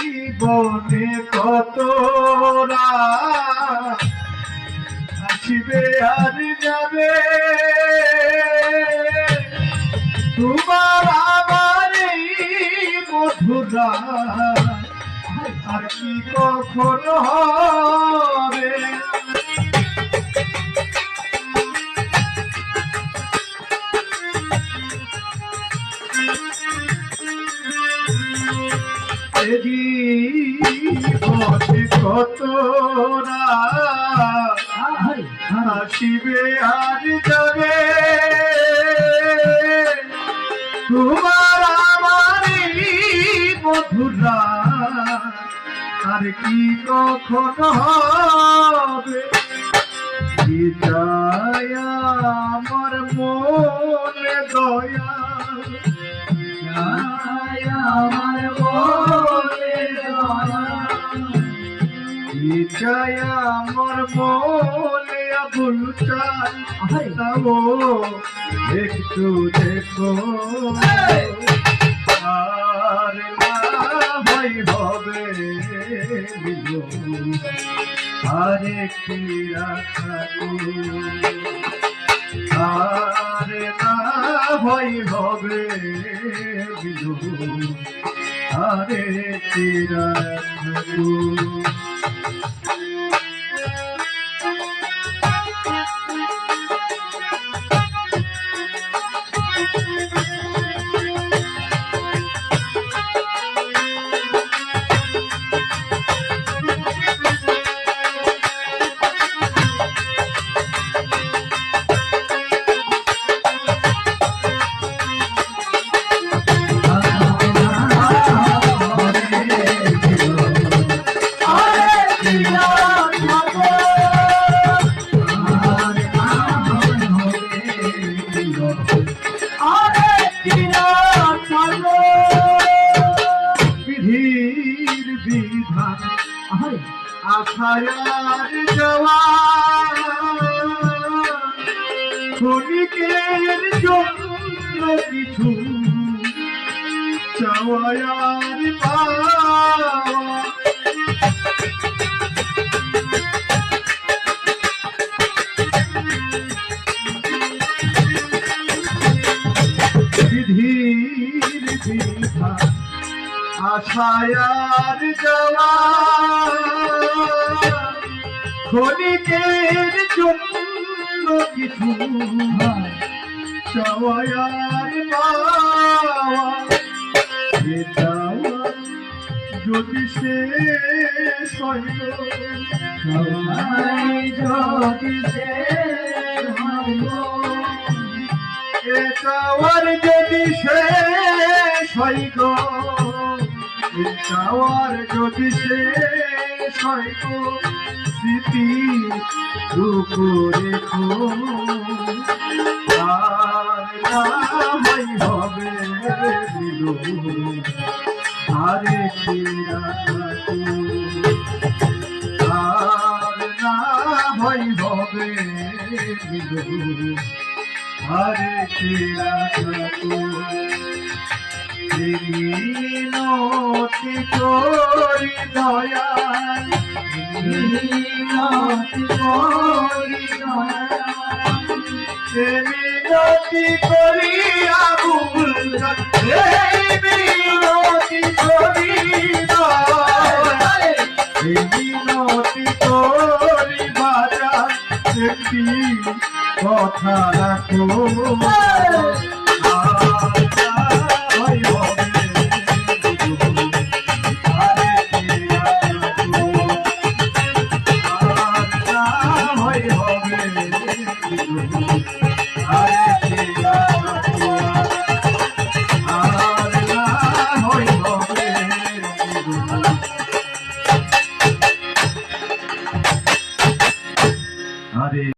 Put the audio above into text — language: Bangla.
জীবনে কতরা আসিবে আর যাবে, তোমার আমার এই মধুরা আর কি কখনো হবে। জীবনে কতরা আসিবে আর যাবে, তোমার আমার মধুরা আর কি কখনো হবে। আমার মনে দয়া, আমার মনে দয়া, আমার মনে আবুল চাই, একটু দেখো আর না ভাই হবে আরে কি আর না ভাই হবে আরে কি বিধির বিধান আশায়ার যাওয়া, ক্ষণিকের জন্য কিছু চাওয়ার পাওয়া। বিধির বিধান আশায়ার যাওয়া, ক্ষণিকের জন্য কিছু চাওয়ার পাওয়া। যদি শেষ হইল, যদি শেষ হইল, চাওয়ার যদি শেষ হইল, চাওয়ার যদি শেষ হইল, স্মৃতি দুঃখো রেখো আর না ভাই হবে আরে আর না ভাই হবে আরে মিনতি করি দয়া, মিনতি করি দয়া, মিনতি করি আবুল মিনতি করি দয়া, মিনতি করি বাজার একটি কথা রাখো রাধে।